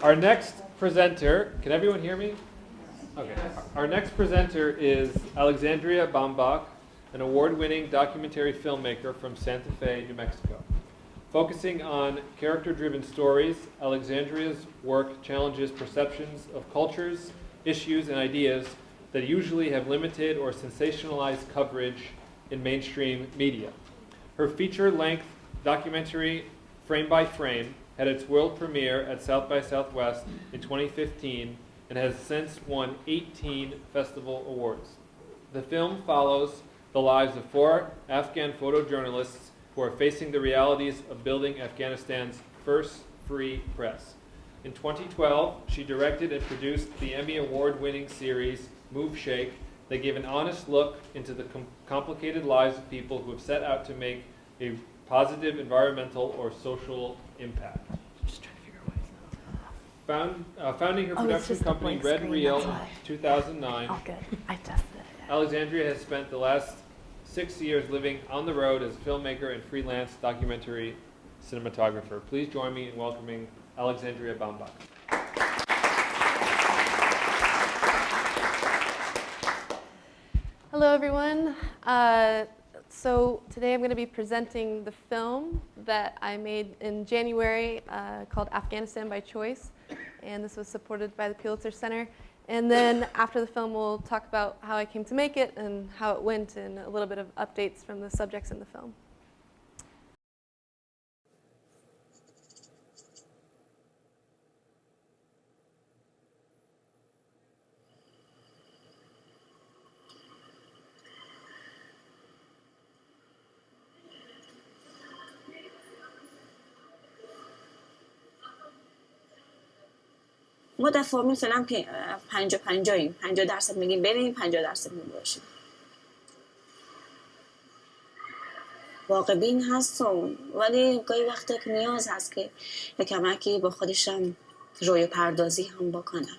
Our next presenter, can everyone hear me? Okay. Our next presenter is Alexandria Bombach, an award-winning documentary filmmaker from Santa Fe, New Mexico. Focusing on character-driven stories, Alexandria's work challenges perceptions of cultures, issues, and ideas that usually have limited or sensationalized coverage in mainstream media. Her feature-length documentary, Frame by Frame, had its world premiere at South by Southwest in 2015 and has since won 18 festival awards. The film follows the lives of 4 Afghan photojournalists who are facing the realities of building Afghanistan's first free press. In 2012, she directed and produced the Emmy Award-winning series Move Shake that gave an honest look into the complicated lives of people who have set out to make a positive environmental or social impact. Just trying to figure out Founding her production company Red Reel 2009, Oh, good. I tested it. Yeah. Alexandria has spent the last 6 years living on the road as a filmmaker and freelance documentary cinematographer. Please join me in welcoming Alexandria Bombach. Hello, everyone. So today I'm going to be presenting the film that I made in January called Afghanistan by Choice, and this was supported by the Pulitzer Center. And then after the film, we'll talk about how I came to make it and how it went and a little bit of updates from the subjects in the film. ما در فرم مثلا 50-50 50% میگیم بریم 50% میگیم باشیم واقع بین هستم ولی گاهی وقتا که نیاز هست که به کمکی با خودشم روی پردازی هم بکنم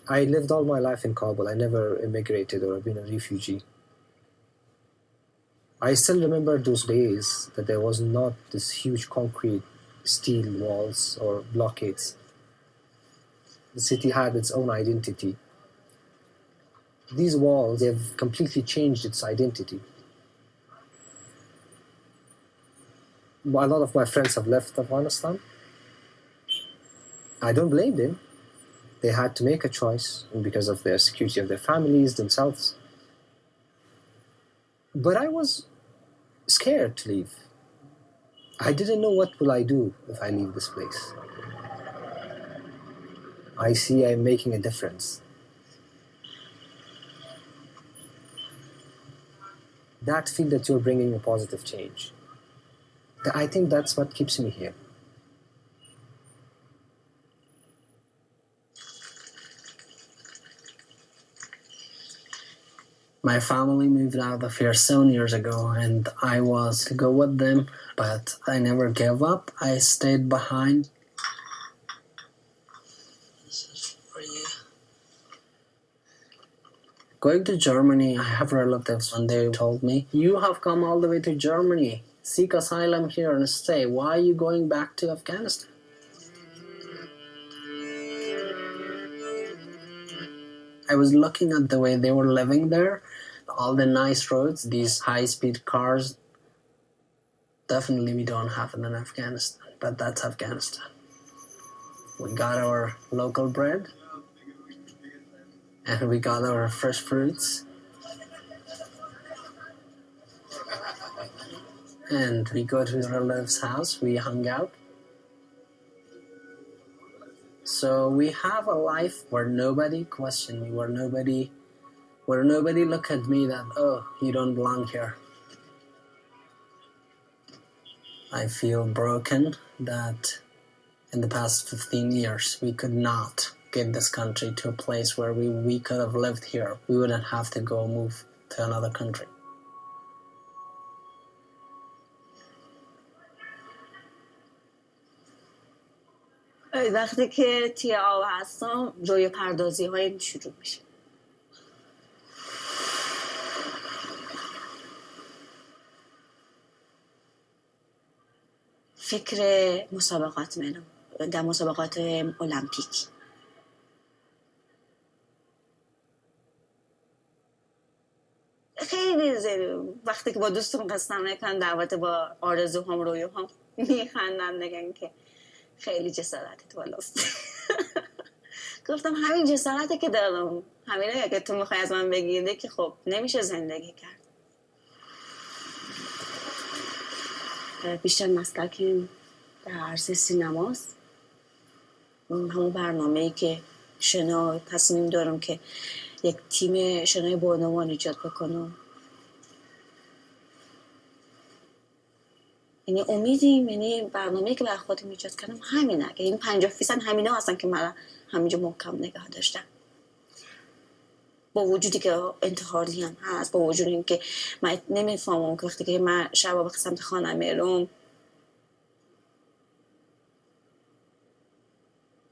I lived all my life in Kabul. I never immigrated or been a refugee. I still remember those days that there was not this huge concrete steel walls or blockades. The city had its own identity. These walls have completely changed its identity. A lot of my friends have left Afghanistan. I don't blame them. They had to make a choice because of their security of their families, themselves. But I was scared to leave. I didn't know what will I do if I leave this place. I see I'm making a difference. That feel that you're bringing a positive change. I think that's what keeps me here. My family moved out of here 7 years ago, and I was to go with them, but I never gave up. I stayed behind. This is for you. Going to Germany, I have relatives, and they told me, "You have come all the way to Germany. Seek asylum here and stay. Why are you going back to Afghanistan?" I was looking at the way they were living there, all the nice roads, these high-speed cars. Definitely we don't have it in Afghanistan, but that's Afghanistan. We got our local bread, and we got our fresh fruits. And we go to relative's house, we hung out. So we have a life where nobody questioned me, where nobody look at me that, oh, you don't belong here. I feel broken that in the past 15 years, we could not get this country to a place where we could have lived here. We wouldn't have to go move to another country. وقتی که توی آب هستم روی پردازی های شروع میشه. فکر مسابقات منو در مسابقات المپیک. خیلی وقتی که با دوستون قسم میکنم در رابطه با آرزوهام رویاهام میخندن نگن که خیلی جسارتت بالاست. گفتم همین جسارته که دارم، همینه که تو میخوای از من بگیرده که خب نمیشه زندگی کرد. بیشتر مسلکیم در عرصه سینماست. همون برنامه‌ای که شنا تصمیم دارم که یک تیم شنای بانوان ایجاد بکنم. یعنی امیدیم، یعنی برنامه‌ای که برای خودم ایجاد کردم همینه که این 50% همینا هستن که من همینجا محکم نگه داشتم. با وجودی که انتحاری هم هست، با وجود اینکه من نمیفهمم که وقتی که من شب به سمت خانه میرم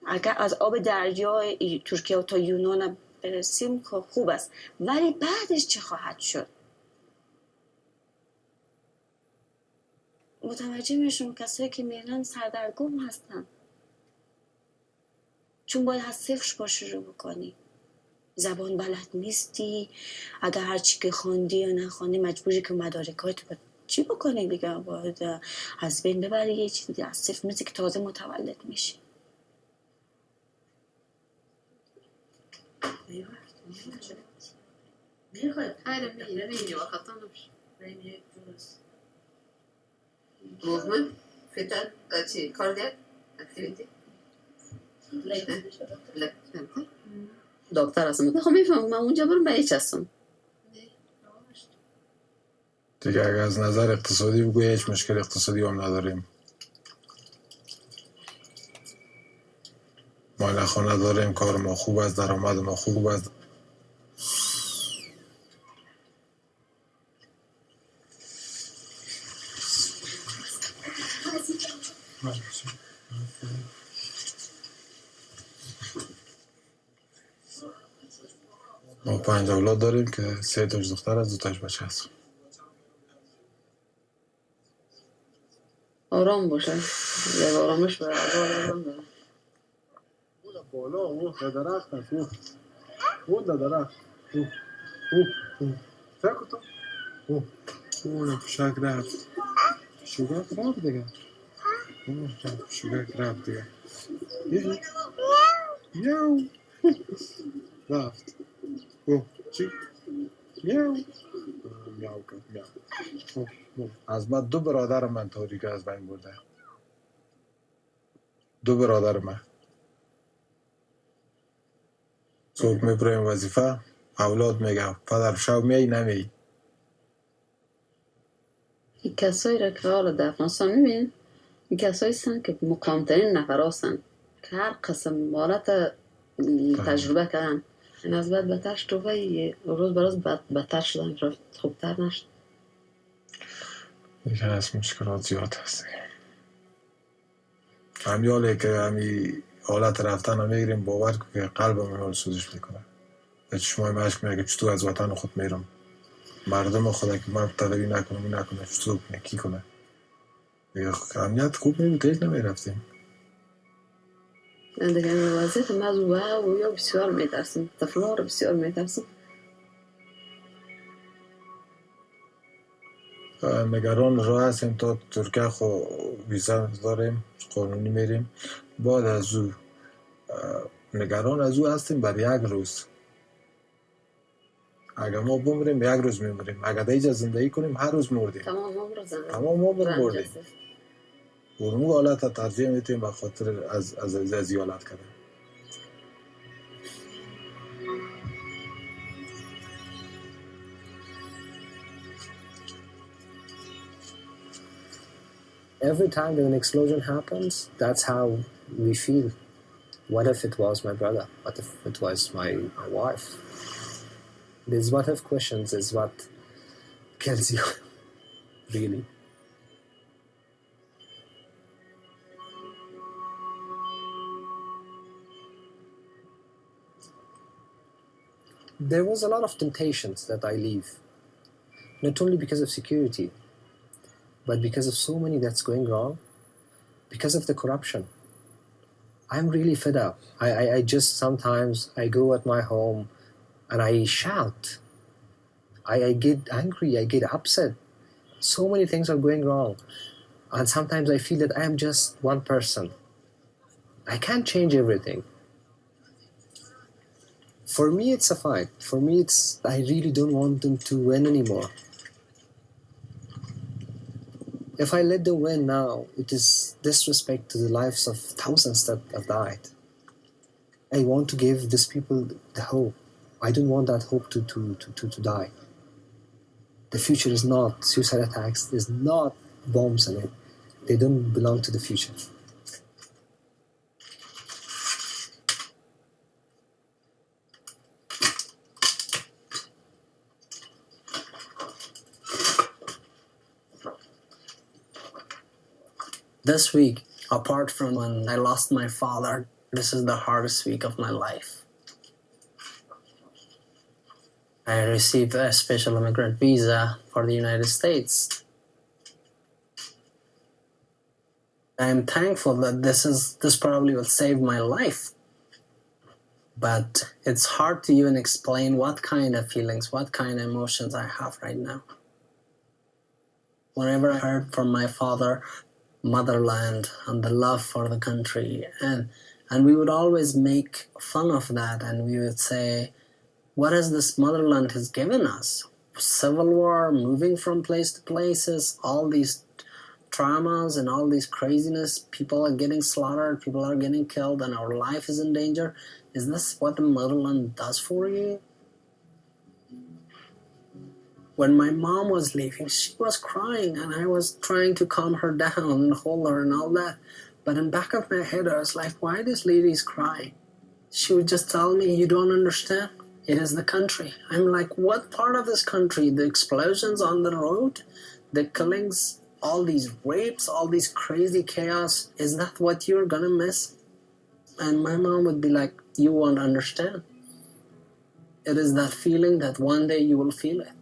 اگر از آب دریای ترکیه تا یونان برسیم خوب است، ولی بعدش چه خواهد شد؟ متوجه میشم کسایی که میرن سردرگم هستن، چون باید از صفر با شروع بکنی. زبان بلد نیستی، اگر هر چی که خوندی یا نخوندی مجبوری که مدارکات چی بکنی؟ بگم باید از بین ببری یه چیزی از صفر، مثل که تازه متولد میشی. Movement, fetal, cardiac activity. دکتر هستم. میخوام میفهمم من اونجا برم به هیچ هستم. دیگه اگر از نظر اقتصادی بگوی هیچ مشکل اقتصادی هم نداریم. ما نخواه نداریم، کار ما خوب است، درآمد ما خوب است. ما 5 اولاد داریم که 3 تاش دختر است، 2 تاش بچه است. آرام باشه. یه آرامش به آرام داره. بالا اون درخت است، اون درخت. ساکو تو. اون شاک رفت. شوگا رفت دیگه. شوگا رفت دیگه. میاو. رفت. چی؟ میاو. میاو کرد میاو. از بعد 2 برادر من تاریک از بین برده. 2 برادر من. صبح میبریم وظیفه، اولاد میگه پدر شب میای نمیای. این کسایی را که حالا در افغانستان میبین، این کسایی هستن که مقامترین نفر هستن که هر قسم حالت تجربه کردن. این از بعد بتر شد و روز بروز بتر شدن، خوبتر نشد. دیگه از مشکلات زیاد هست. همیاله که همی حالت رفتن رو میگیریم باور که قلبم حال سوزش میکنه. به چشمای مشک میگه چطور از وطن خود میرم، مردم خدا که من طلبی نکنم این نکنه چطور کنه کی کنه. دیگه امنیت خوب نبود هیچ نمیرفتیم. دیگه این وضعیت من از او یا بسیار میترسم، طفل‌ها رو بسیار میترسم. نگران راه هستیم تا ترکیه خو ویزا داریم، قانونی میریم. بعد از او نگران از او هستیم بر 1 روز اگر ما بمیریم یک روز میمیریم، اگر دیگه زندگی کنیم هر روز مردیم، تمام عمر زندگی تمام عمر رنج مردیم. است. اون حالت ترجیح میتیم به خاطر از حالت کردن. Every time that an explosion happens, that's how we feel. What if it was my brother? What if it was my wife? These what if questions is what kills you, really. There was a lot of temptations that I leave, not only because of security, but because of so many that's going wrong, because of the corruption. I'm really fed up. I just sometimes I go at my home and I shout. I get angry, I get upset. So many things are going wrong. And sometimes I feel that I am just one person. I can't change everything. For me, it's a fight. For me, I really don't want them to win anymore. If I let them win now, it is disrespect to the lives of thousands that have died. I want to give these people the hope. I don't want that hope to die. The future is not suicide attacks, is not bombs in it. They don't belong to the future. This week, apart from when I lost my father, this is the hardest week of my life. I received a special immigrant visa for the United States. I'm thankful that this probably will save my life. But it's hard to even explain what kind of feelings, what kind of emotions I have right now. Whenever I heard from my father, motherland and the love for the country, and we would always make fun of that, and we would say, what is this motherland has given us? Civil war, moving from place to places, all these traumas and all these craziness, people are getting slaughtered, people are getting killed, and our life is in danger. Is this what the motherland does for you? When my mom was leaving, she was crying, and I was trying to calm her down and hold her and all that. But in the back of my head, I was like, why this lady is crying? She would just tell me, you don't understand. It is the country. I'm like, what part of this country? The explosions on the road? The killings? All these rapes? All these crazy chaos? Is that what you're gonna miss? And my mom would be like, you won't understand. It is that feeling that one day you will feel it.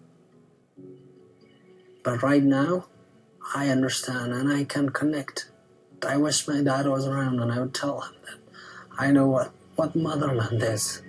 But right now, I understand and I can connect. I wish my dad was around and I would tell him that I know what motherland is.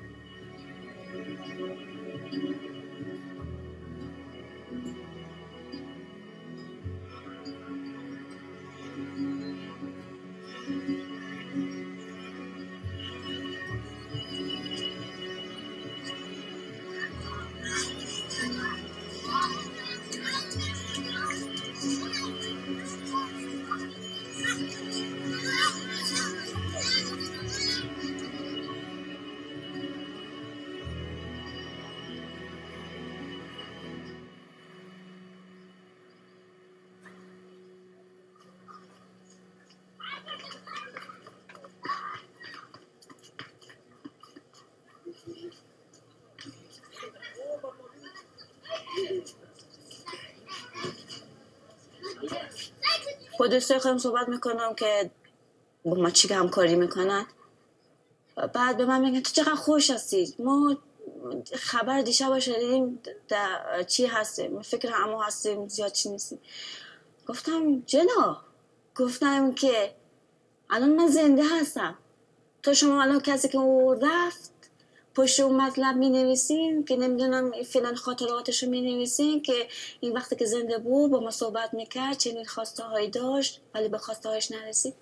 با دوستای خودم صحبت میکنم که با ما چی همکاری میکنن. بعد به من میگن تو چقدر خوش هستی، ما خبر دیشب شنیدیم چی هستیم، فکر همه هستیم، زیاد چی نیستیم. گفتم جنا، گفتم که الان من زنده هستم، تو شما الان کسی که او رفت پشت اون مطلب می نویسین که نمیدونم فلان خاطراتشو می نویسین که این وقتی که زنده بود با ما صحبت میکرد چنین خواسته هایی داشت ولی به خواسته هایش نرسید.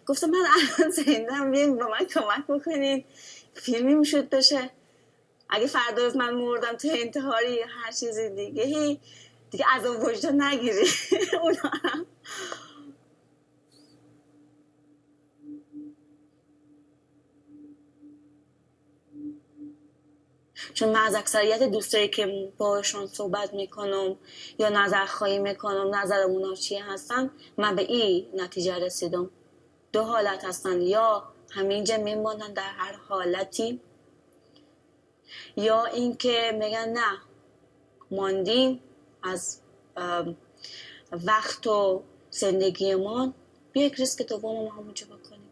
گفتم من الان زنده هم، بیاین با من کمک بکنین فیلمی میشد بشه. اگه فردا روز من مردم تو انتحاری یا هر چیز دیگه دیگه عذاب وجدان نگیری اونا هم. چون من از اکثریت دوستایی که باشون صحبت میکنم یا نظر خواهی میکنم نظرمون ها چی هستن، من به این نتیجه رسیدم 2 حالت هستن، یا همینجا میمونن در هر حالتی، یا اینکه میگن نه ماندیم از وقت و زندگیمون، بیا یک ریسک دوم ما همونجا بکنیم.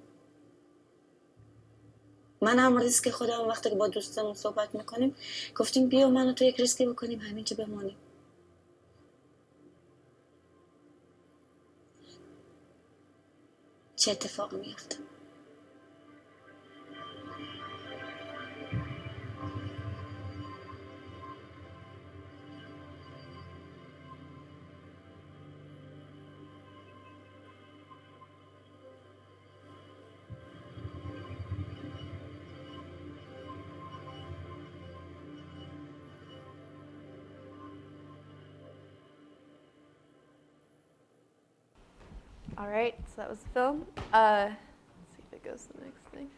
من هم ریسک خودم وقتی که با دوستمون صحبت میکنیم گفتیم بیا من و تو یک ریسکی بکنیم همینجا بمانیم. چه اتفاقی میفته؟ All right, so that was the film. Let's see if it goes to the next thing.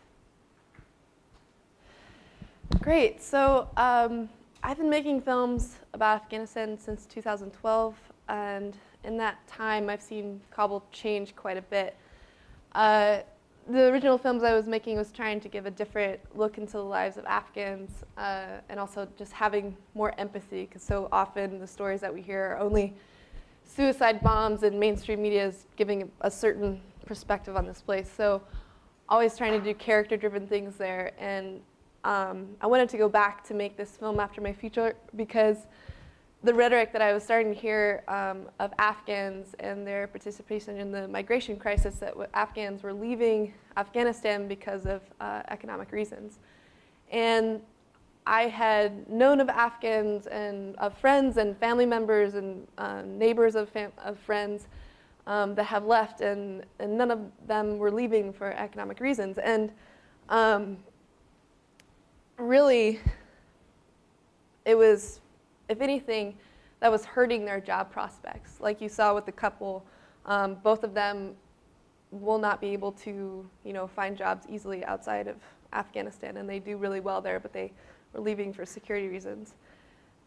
Great, so I've been making films about Afghanistan since 2012, and in that time I've seen Kabul change quite a bit. The original films I was making was trying to give a different look into the lives of Afghans, and also just having more empathy, because so often the stories that we hear are only suicide bombs, and mainstream media is giving a certain perspective on this place. So always trying to do character-driven things there. And I wanted to go back to make this film after my feature because the rhetoric that I was starting to hear of Afghans and their participation in the migration crisis, that Afghans were leaving Afghanistan because of economic reasons. And I had known of Afghans and of friends and family members and neighbors of friends that have left, and none of them were leaving for economic reasons. And really, it was, if anything, that was hurting their job prospects. Like you saw with the couple, both of them will not be able to, find jobs easily outside of Afghanistan, and they do really well there, but they were leaving for security reasons.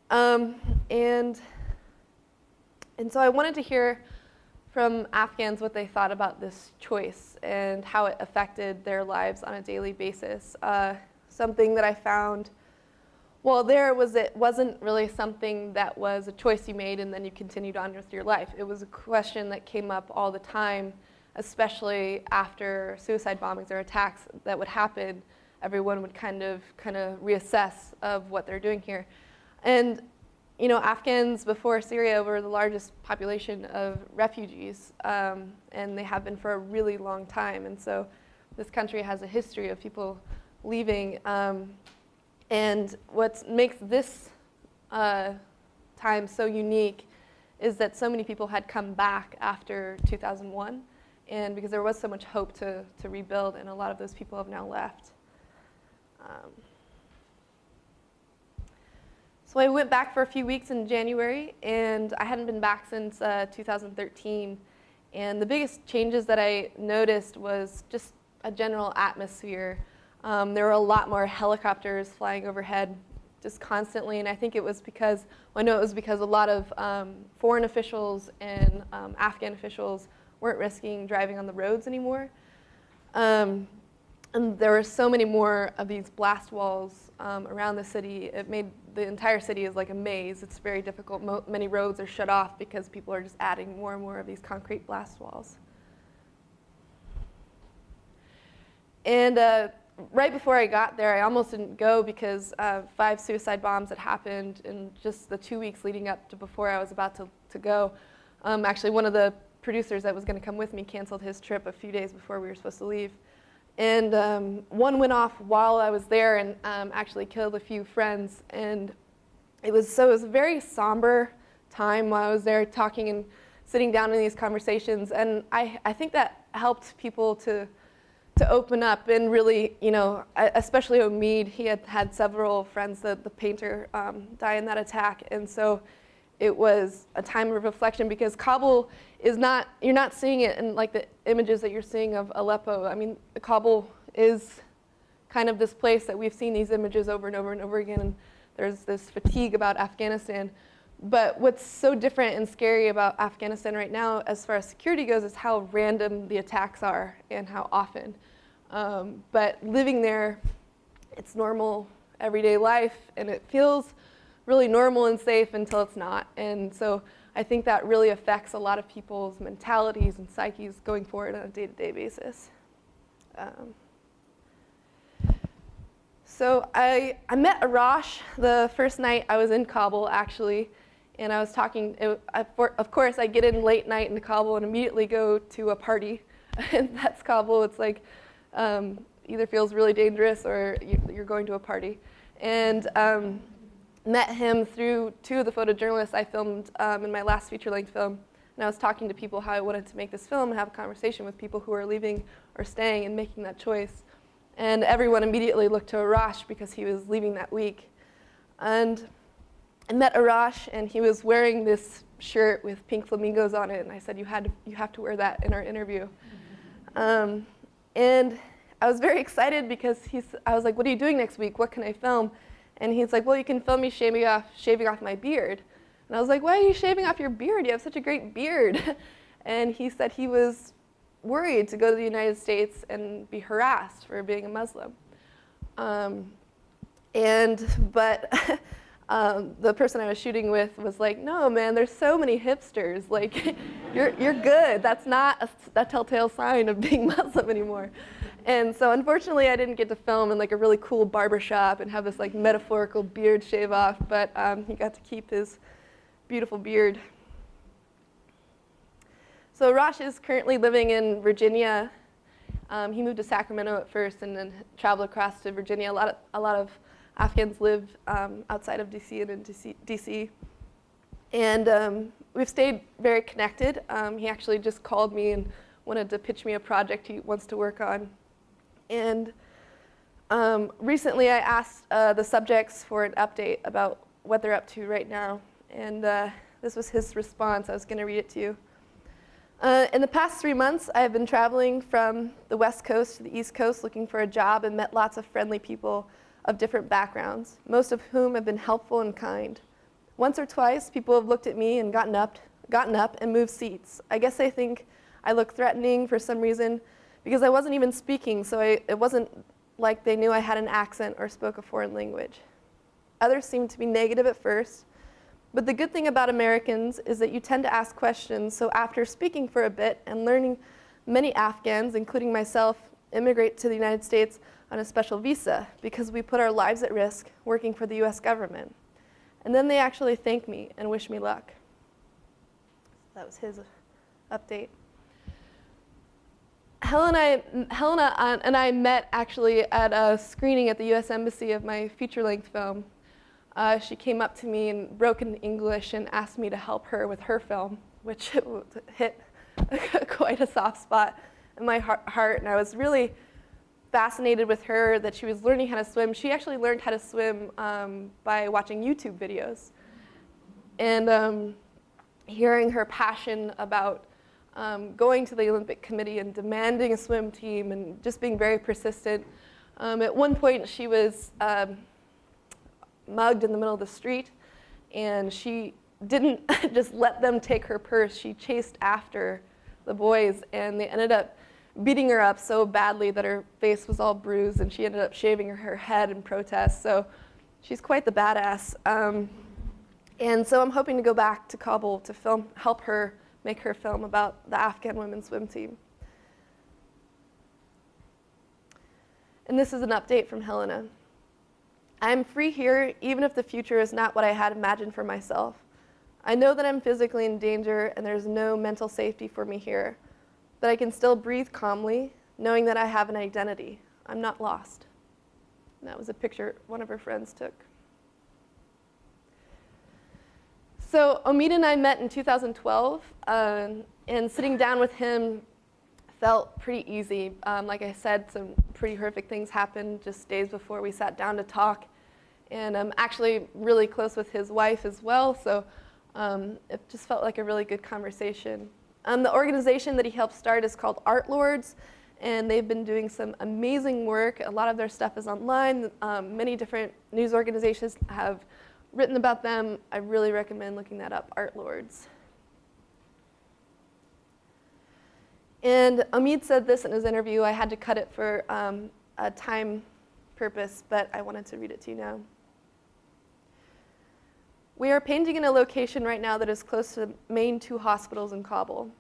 And so I wanted to hear from Afghans what they thought about this choice and how it affected their lives on a daily basis. Something that I found, it wasn't really something that was a choice you made and then you continued on with your life. It was a question that came up all the time, especially after suicide bombings or attacks that would happen. Everyone would kind of reassess of what they're doing here. And Afghans before Syria were the largest population of refugees, and they have been for a really long time. And so this country has a history of people leaving. And what makes this time so unique is that so many people had come back after 2001, and because there was so much hope to rebuild, and a lot of those people have now left. So I went back for a few weeks in January, and I hadn't been back since 2013. And the biggest changes that I noticed was just a general atmosphere. There were a lot more helicopters flying overhead just constantly, and I think it was because, a lot of foreign officials and Afghan officials weren't risking driving on the roads anymore. And there were so many more of these blast walls around the city. It made the entire city is like a maze. It's very difficult. Many roads are shut off because people are just adding more and more of these concrete blast walls. And right before I got there, I almost didn't go because 5 suicide bombs had happened in just the 2 weeks leading up to before I was about to go. Actually, one of the producers that was going to come with me canceled his trip a few days before we were supposed to leave. And one went off while I was there and actually killed a few friends. And it was a very somber time while I was there talking and sitting down in these conversations. And I think that helped people to to open up and really, especially Omid, he had several friends, the painter, die in that attack. And so it was a time of reflection because Kabul is not, you're not seeing it in like the images that you're seeing of Aleppo. I mean, Kabul is kind of this place that we've seen these images over and over and over again, and there's this fatigue about Afghanistan. But what's so different and scary about Afghanistan right now as far as security goes is how random the attacks are and how often. But living there, it's normal everyday life, and it feels really normal and safe until it's not. And so I think that really affects a lot of people's mentalities and psyches going forward on a day-to-day basis. So I met Arash the first night I was in Kabul, actually, and I was talking, of course, I get in late night into Kabul and immediately go to a party, and that's Kabul. It's like either feels really dangerous or you're going to a party. And met him through two of the photojournalists I filmed in my last feature-length film. And I was talking to people how I wanted to make this film and have a conversation with people who are leaving or staying and making that choice. And everyone immediately looked to Arash because he was leaving that week. And I met Arash, and he was wearing this shirt with pink flamingos on it, and I said, you have to wear that in our interview. And I was very excited because I was like, what are you doing next week? What can I film? And he's like, well, you can film me shaving off my beard. And I was like, why are you shaving off your beard? You have such a great beard. And he said he was worried to go to the United States and be harassed for being a Muslim. But the person I was shooting with was like, no, man, there's so many hipsters. Like, you're good. That's not a telltale sign of being Muslim anymore. And so unfortunately, I didn't get to film in like a really cool barbershop and have this like metaphorical beard shave off, but he got to keep his beautiful beard. So Arash is currently living in Virginia. He moved to Sacramento at first and then traveled across to Virginia. A lot of Afghans live outside of DC and in DC. And we've stayed very connected. He actually just called me and wanted to pitch me a project he wants to work on. And recently I asked the subjects for an update about what they're up to right now. And this was his response. I was going to read it to you. In the past 3 months, I've been traveling from the West Coast to the East Coast looking for a job and met lots of friendly people of different backgrounds, most of whom have been helpful and kind. Once or twice, people have looked at me and gotten up and moved seats. I guess they think I look threatening for some reason because I wasn't even speaking, so it wasn't like they knew I had an accent or spoke a foreign language. Others seemed to be negative at first, but the good thing about Americans is that you tend to ask questions, so after speaking for a bit and learning, many Afghans, including myself, immigrate to the United States on a special visa because we put our lives at risk working for the US government. And then they actually thank me and wish me luck. That was his update. Helena and I met actually at a screening at the US Embassy of my feature-length film. She came up to me in broken English and asked me to help her with her film, which hit quite a soft spot in my heart. And I was really fascinated with her that she was learning how to swim. She actually learned how to swim by watching YouTube videos. And hearing her passion about going to the Olympic Committee and demanding a swim team and just being very persistent. At one point, she was mugged in the middle of the street, and she didn't just let them take her purse. She chased after the boys, and they ended up beating her up so badly that her face was all bruised, and she ended up shaving her head in protest. So she's quite the badass. And so I'm hoping to go back to Kabul to help her make her film about the Afghan women's swim team. And this is an update from Helena. I'm free here, even if the future is not what I had imagined for myself. I know that I'm physically in danger and there's no mental safety for me here, but I can still breathe calmly, knowing that I have an identity. I'm not lost. And that was a picture one of her friends took. So Omid and I met in 2012, and sitting down with him felt pretty easy. Like I said, some pretty horrific things happened just days before we sat down to talk. And I'm actually really close with his wife as well, so it just felt like a really good conversation. The organization that he helped start is called Art Lords, and they've been doing some amazing work. A lot of their stuff is online. Many different news organizations have written about them. I really recommend looking that up, Art Lords. And Omid said this in his interview. I had to cut it for a time purpose, but I wanted to read it to you now. We are painting in a location right now that is close to the main 2 hospitals in Kabul.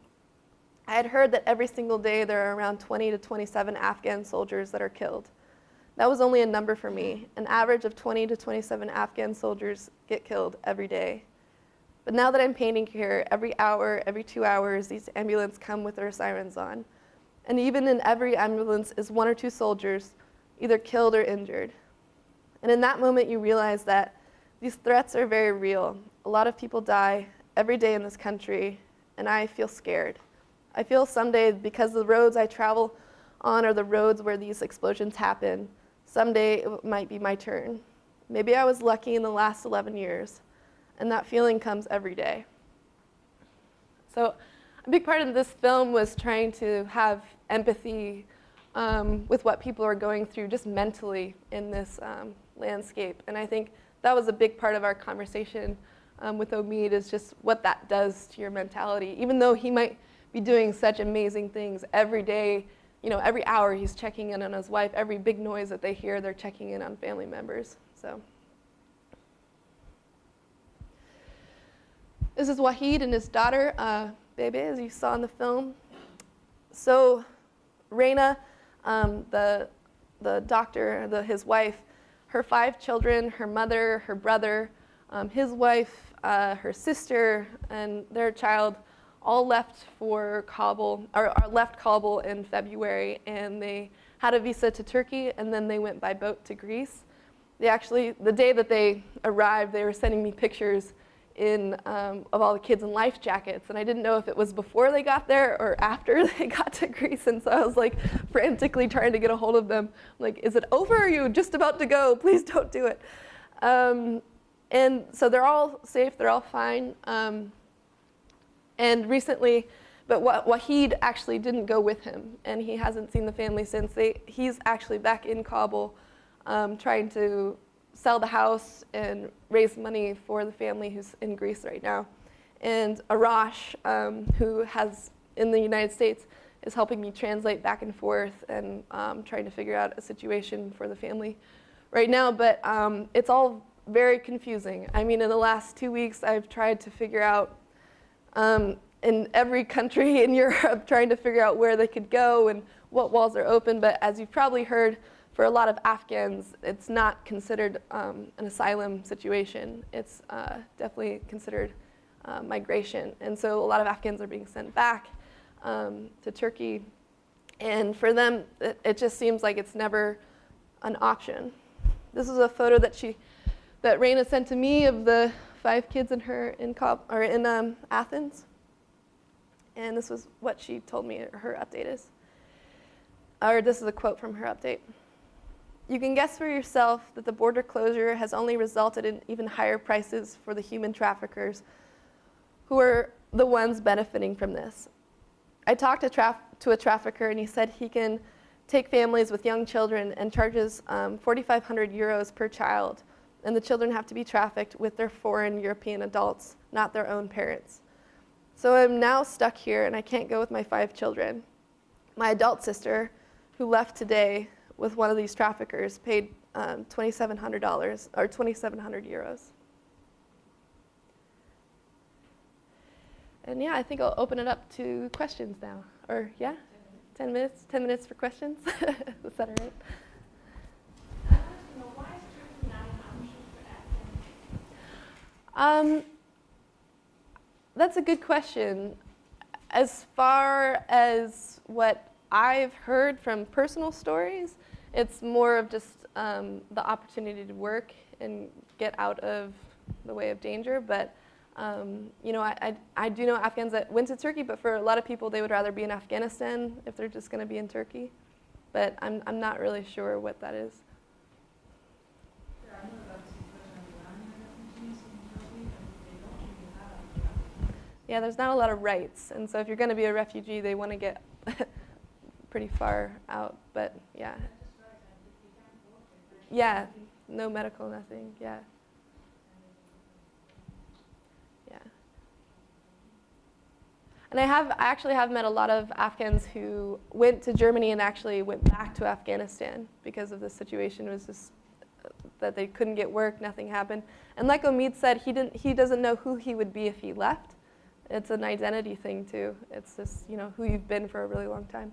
I had heard that every single day there are around 20 to 27 Afghan soldiers that are killed. That was only a number for me. An average of 20 to 27 Afghan soldiers get killed every day. But now that I'm painting here, every hour, every 2 hours, these ambulances come with their sirens on. And even in every ambulance is 1 or 2 soldiers, either killed or injured. And in that moment, you realize that these threats are very real. A lot of people die every day in this country, and I feel scared. I feel someday, because the roads I travel on are the roads where these explosions happen, someday it might be my turn. Maybe I was lucky in the last 11 years, and that feeling comes every day. So a big part of this film was trying to have empathy with what people are going through just mentally in this landscape. And I think that was a big part of our conversation with Omid, is just what that does to your mentality. Even though he might be doing such amazing things every day, you know, every hour he's checking in on his wife, every big noise that they hear, they're checking in on family members. So this is Wahid and his daughter, Bebe, as you saw in the film. So Reina, the doctor, his wife, her 5 children, her mother, her brother, his wife, her sister, and their child all left for Kabul, or left Kabul in February, and they had a visa to Turkey, and then they went by boat to Greece. They actually, the day that they arrived, they were sending me pictures of all the kids in life jackets, and I didn't know if it was before they got there or after they got to Greece, and so I was like frantically trying to get a hold of them. I'm like, is it over? Are you just about to go? Please don't do it. And so they're all safe, they're all fine. And recently, but Wahid actually didn't go with him, and he hasn't seen the family since. He's actually back in Kabul trying to sell the house and raise money for the family who's in Greece right now. And Arash, who has in the United States, is helping me translate back and forth and trying to figure out a situation for the family right now. But it's all very confusing. I mean, in the last 2 weeks, I've tried to figure out in every country in Europe, trying to figure out where they could go and what walls are open. But as you've probably heard, for a lot of Afghans, it's not considered an asylum situation. It's definitely considered migration. And so a lot of Afghans are being sent back to Turkey. And for them, it just seems like it's never an option. This is a photo that Reina sent to me of the 5 kids in Athens. And this was what she told me her update is. Or this is a quote from her update. You can guess for yourself that the border closure has only resulted in even higher prices for the human traffickers who are the ones benefiting from this. I talked to a trafficker, and he said he can take families with young children and charges 4,500 euros per child, and the children have to be trafficked with their foreign European adults, not their own parents. So I'm now stuck here, and I can't go with my 5 children. My adult sister, who left today with one of these traffickers, paid $2,700 or 2,700 euros. And yeah, I think I'll open it up to questions now. Or yeah, 10 minutes? 10 minutes for questions? Is that all right? Why is Turkey not an option for Afghanistan? That's a good question. As far as what I've heard from personal stories, it's more of just the opportunity to work and get out of the way of danger. But You know, I do know Afghans that went to Turkey, but for a lot of people, they would rather be in Afghanistan if they're just going to be in Turkey. But I'm not really sure what that is. There are about 2% of Iranian refugees in Turkey, and they don't really have. Yeah, there's not a lot of rights, and so if you're going to be a refugee, they want to get pretty far out. But yeah, yeah, no medical, nothing. Yeah, yeah. And I actually have met a lot of Afghans who went to Germany and actually went back to Afghanistan because of the situation. It was just that they couldn't get work, nothing happened. And like Omid said, he doesn't know who he would be if he left. It's an identity thing too. It's just, you know, who you've been for a really long time.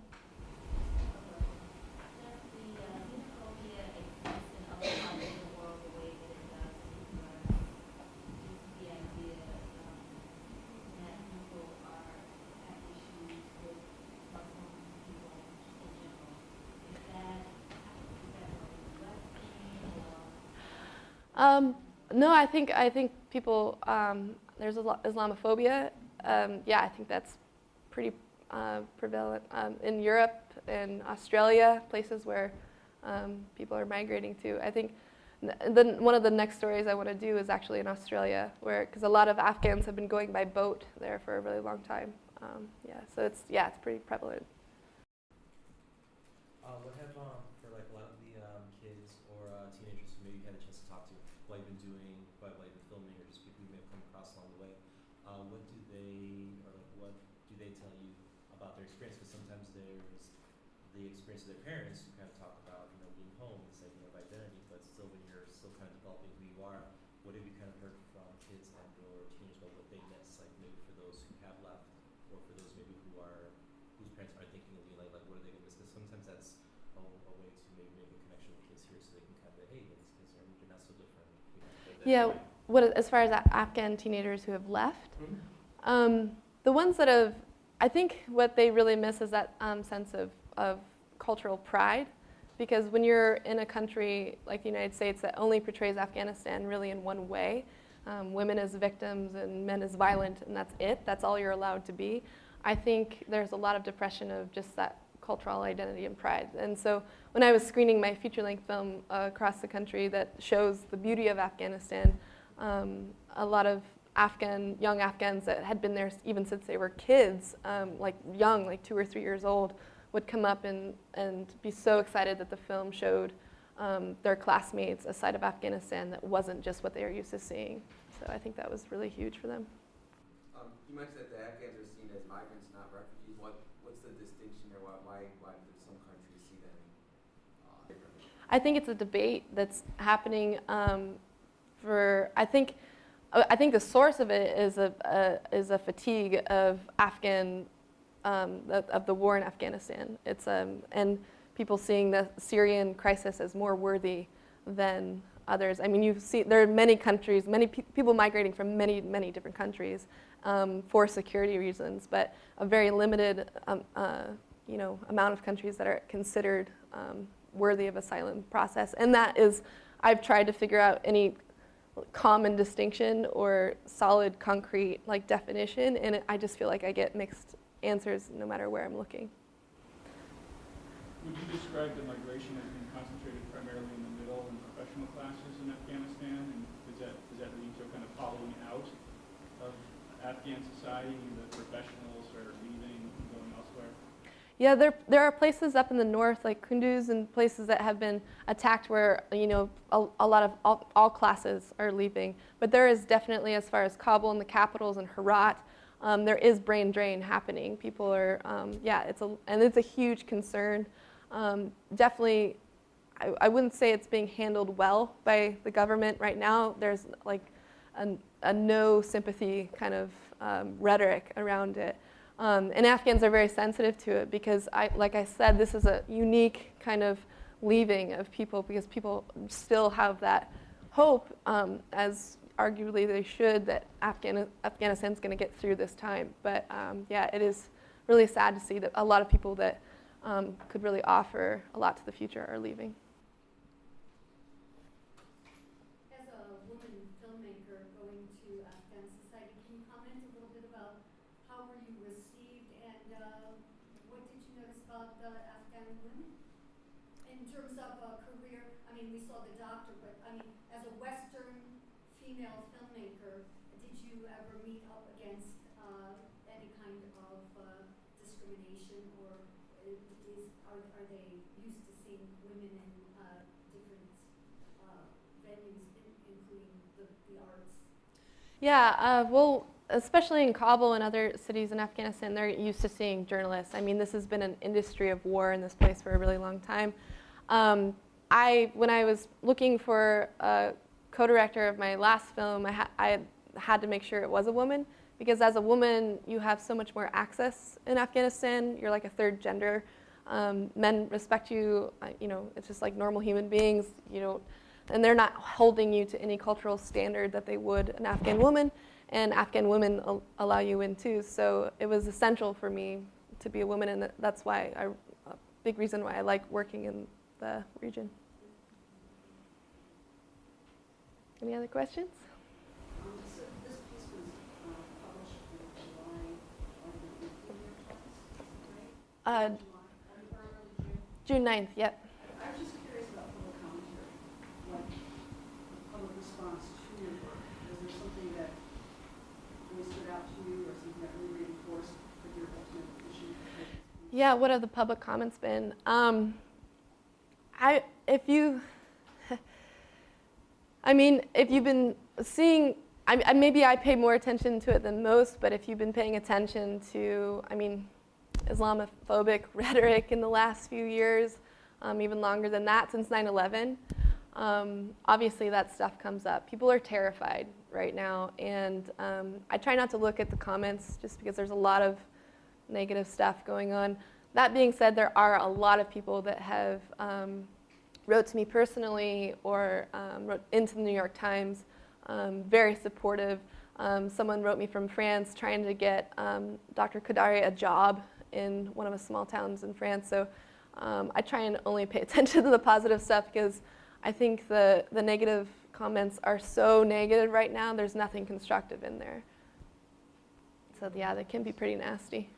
No, I think people, there's a lot Islamophobia. Yeah, I think that's pretty prevalent in Europe and Australia, places where people are migrating to. I think one of the next stories I want to do is actually in Australia, because a lot of Afghans have been going by boat there for a really long time. Yeah, so it's pretty prevalent. What have, for like a lot of the kids or teenagers who maybe had a chance to talk to, what you've been doing, what you've been filming, or just people you may have come across along the way, what do they tell you about their experience? Because sometimes there's the experience of their parents who kind of talk about, you know, being home, the setting of identity, but still when you're still kind of developing who you are, what have you kind of heard from kids and or teenagers about what they miss, like maybe for those who have left, or for those maybe whose parents are thinking of you, like what are they going to miss? Because sometimes that's a way to maybe make a connection with kids here, so they can kind of, hey, these kids are you're not so different. Yeah, as far as Afghan teenagers who have left, Mm-hmm. the ones that have, I think what they really miss is that sense of cultural pride, because when you're in a country like the United States that only portrays Afghanistan really in one way, women as victims and men as violent, and that's it, that's all you're allowed to be, I think there's a lot of depression of just that cultural identity and pride. And so when I was screening my feature-length film across the country that shows the beauty of Afghanistan, a lot of young Afghans that had been there even since they were kids, like 2 or 3 years old, would come up and be so excited that the film showed their classmates a side of Afghanistan that wasn't just what they were used to seeing. So I think that was really huge for them. You mentioned that the Afghans are seen as migrants, not refugees. What's the distinction there? Why do some countries see them differently? I think it's a debate that's happening I think the source of it is a fatigue of of the war in Afghanistan. It's and people seeing the Syrian crisis as more worthy than others. I mean, there are many countries, many people migrating from many different countries for security reasons, but a very limited amount of countries that are considered worthy of asylum process. And that is, I've tried to figure out any common distinction or solid concrete definition, and I just feel like I get mixed answers no matter where I'm looking. Would you describe the migration as being concentrated primarily in the middle and professional classes in Afghanistan, and does that lead to a kind of following out of Afghan society? The professionals are leaving and going elsewhere? Yeah, there are places up in the north, like Kunduz, and places that have been attacked where a lot of all classes are leaving. But there is definitely, as far as Kabul and the capitals and Herat, there is brain drain happening. People are, it's a huge concern. Definitely, I wouldn't say it's being handled well by the government right now. There's a no sympathy kind of rhetoric around it. And Afghans are very sensitive to it because, like I said, this is a unique kind of leaving of people because people still have that hope, as arguably they should, that Afghanistan's going to get through this time. But it is really sad to see that a lot of people that could really offer a lot to the future are leaving. As a woman filmmaker going to Afghan society, can you comment a little bit about how were you received and what did you notice about Afghan women? In terms of career, I mean, we saw The Doctor, but I mean, as a Western female filmmaker, did you ever meet up against any kind of discrimination, or are they used to seeing women in different venues, including the arts? Yeah, well, especially in Kabul and other cities in Afghanistan, they're used to seeing journalists. I mean, this has been an industry of war in this place for a really long time. When I was looking for a co-director of my last film, I had to make sure it was a woman, because as a woman, you have so much more access in Afghanistan. You're like a third gender. Men respect you. It's just like normal human beings. And they're not holding you to any cultural standard that they would an Afghan woman. And Afghan women allow you in too. So it was essential for me to be a woman, and that's why a big reason why I like working in the region. Any other questions? So this piece was published in July of the year, right? June 9th, yep. I was just curious about public commentary, like public response to your work. Was there something that really stood out to you, or something that really reinforced with your ultimate mission? Yeah, what have the public comments been? If you've been seeing, maybe I pay more attention to it than most, but if you've been paying attention to, Islamophobic rhetoric in the last few years, even longer than that, since 9/11, obviously that stuff comes up. People are terrified right now, and I try not to look at the comments just because there's a lot of negative stuff going on. That being said, there are a lot of people that have wrote to me personally or wrote into the New York Times, very supportive. Someone wrote me from France trying to get Dr. Kodari a job in one of the small towns in France. So I try and only pay attention to the positive stuff, because I think the negative comments are so negative right now, there's nothing constructive in there. So yeah, they can be pretty nasty.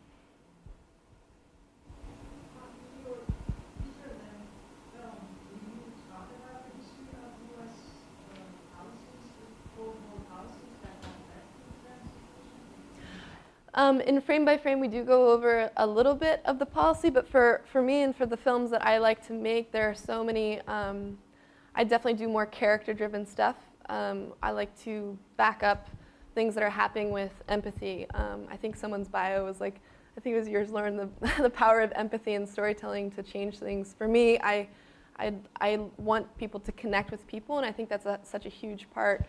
In Frame by Frame, we do go over a little bit of the policy, but for me and for the films that I like to make, there are so many, I definitely do more character-driven stuff. I like to back up things that are happening with empathy. I think someone's bio was like, I think it was yours, Lauren, the power of empathy and storytelling to change things. For me, I want people to connect with people, and I think that's such a huge part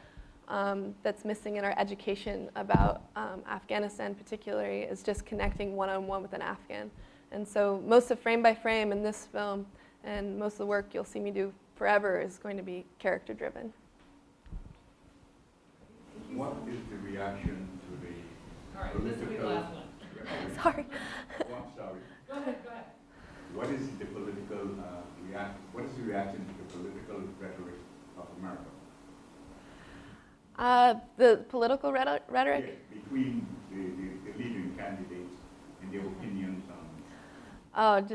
that's missing in our education about Afghanistan particularly, is just connecting one-on-one with an Afghan. And so most of Frame by Frame in this film, and most of the work you'll see me do forever, is going to be character-driven. What is the reaction to the political... This will be the last one. Sorry. Oh, I'm sorry. Go ahead. What is the political what is the reaction to the political rhetoric of America? The political rhetoric? Yes, between the leading candidates and their opinions on...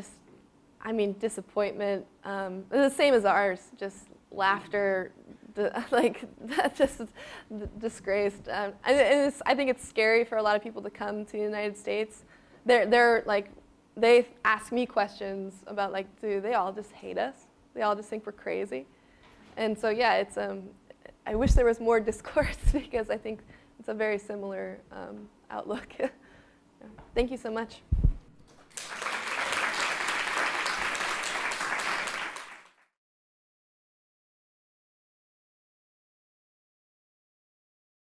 Disappointment. The same as ours, just laughter, just disgraced. I think it's scary for a lot of people to come to the United States. They ask me questions about, do they all just hate us? They all just think we're crazy? And so, yeah, it's... I wish there was more discourse, because I think it's a very similar outlook. Thank you so much.